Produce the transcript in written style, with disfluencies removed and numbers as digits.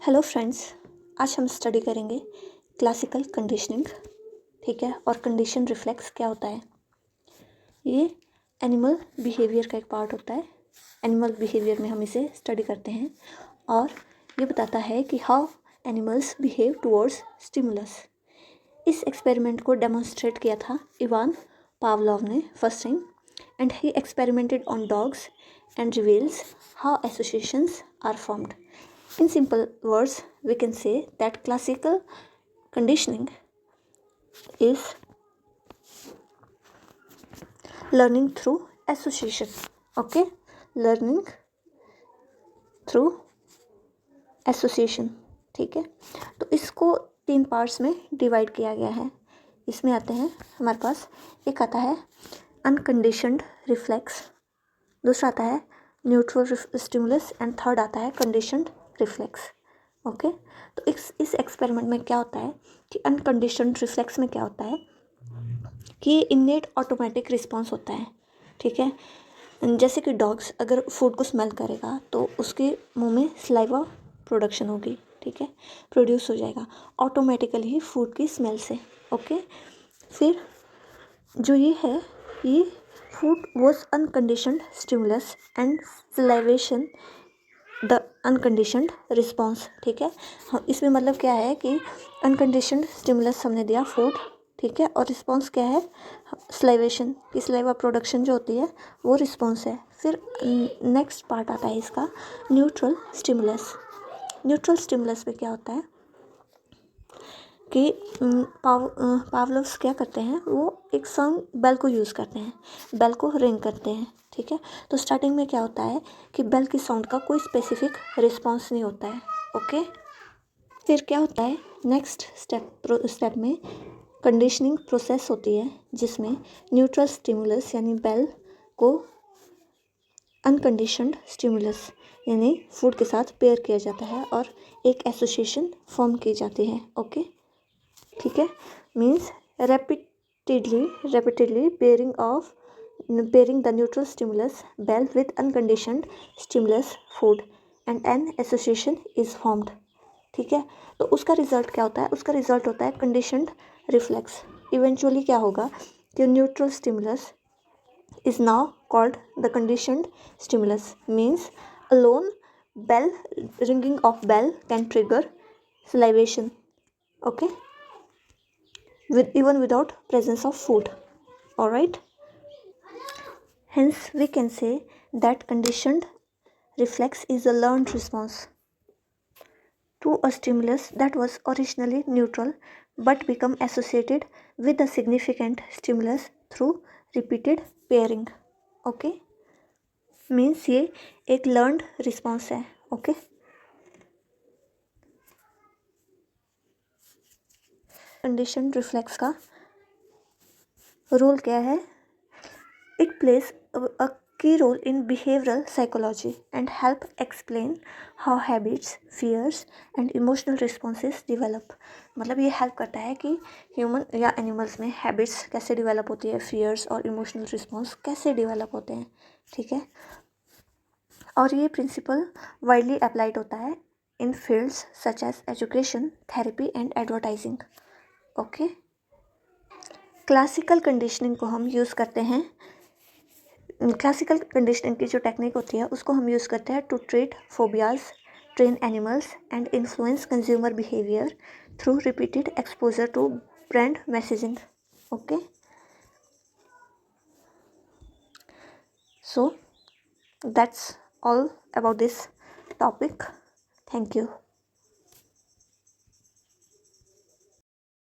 Hello friends, आज हम study करेंगे क्लासिकल कंडीशनिंग। ठीक है, और कंडीशन रिफ्लेक्स क्या होता है। ये एनिमल बिहेवियर का एक पार्ट होता है। एनिमल बिहेवियर में हम इसे स्टडी करते हैं और ये बताता है कि how animals behave towards stimulus. इस एक्सपेरिमेंट को डेमोन्स्ट्रेट किया था इवान पावलोव ने first time, and he experimented on dogs and reveals how associations are formed. In simple words, we can say that classical conditioning is learning through association. Okay, learning through association. ठीक है, तो इसको 3 parts में divide किया गया है। इसमें आते हैं हमारे पास, एक आता है अनकंडीशनड रिफ्लेक्स, दूसरा आता है न्यूट्रल स्टिमुलस एंड थर्ड आता है कंडीशनड रिफ्लेक्स। ओके, तो इस एक्सपेरिमेंट में क्या होता है कि अनकंडीशनड रिफ्लेक्स में क्या होता है कि इन्नेट ऑटोमेटिक रिस्पॉन्स होता है। ठीक है, जैसे कि डॉग्स अगर फूड को स्मेल करेगा तो उसके मुंह में सलाइवा प्रोडक्शन होगी। ठीक है, प्रोड्यूस हो जाएगा ऑटोमेटिकली ही फूड की स्मेल से। ओके, फिर जो ये है, ये food was unconditioned stimulus and salivation the unconditioned response। ठीक है, इसमें मतलब क्या है कि unconditioned stimulus हमने दिया फूड, ठीक है, और रिस्पॉन्स क्या है, सलाइवेशन की सलाइवा प्रोडक्शन जो होती है वो रिस्पॉन्स है। फिर नेक्स्ट पार्ट आता है इसका न्यूट्रल स्टिमुलस। न्यूट्रल स्टिमुलस में क्या होता है कि पावलोव्स क्या करते हैं, वो एक साउंड बेल को यूज़ करते हैं, बेल को रिंग करते हैं। ठीक है, तो स्टार्टिंग में क्या होता है कि बेल की साउंड का कोई स्पेसिफिक रिस्पॉन्स नहीं होता है। ओके, फिर क्या होता है नेक्स्ट स्टेप में कंडीशनिंग प्रोसेस होती है, जिसमें न्यूट्रल स्टिमुलस यानी बेल को अनकंडीशनड स्टिमुलस यानी फूड के साथ पेयर किया जाता है और एक एसोसिएशन फॉर्म की जाती है। ओके, ठीक है, means repeatedly pairing the neutral stimulus bell with unconditioned stimulus food and an association is formed। ठीक है, तो उसका रिजल्ट क्या होता है, उसका रिजल्ट होता है कंडीशनड रिफ्लेक्स। इवेंचुअली क्या होगा कि neutral stimulus is now called the conditioned stimulus, means alone bell ringing of bell can trigger salivation. Okay, even without presence of food. All right, hence we can say that conditioned reflex is a learned response to a stimulus that was originally neutral but become associated with a significant stimulus through repeated pairing. Okay, means ये एक learned response है। Okay, conditioned reflex का role क्या है, it plays a key role in behavioral psychology and help explain how habits, fears and emotional responses develop। मतलब ये help करता है कि ह्यूमन या एनिमल्स में हैबिट्स कैसे डेवलप होती है, फियर्स और इमोशनल रिस्पॉन्स कैसे डेवलप होते हैं। ठीक है, और ये प्रिंसिपल वाइडली अप्लाइड होता है in fields such as education, therapy and advertising. Okay, classical conditioning को हम यूज़ करते हैं, क्लासिकल कंडीशनिंग की जो टेक्निक होती है उसको हम यूज़ करते हैं to treat phobias, train animals and influence consumer behaviour through repeated exposure to brand messaging. Okay, so that's all about this topic. Thank you.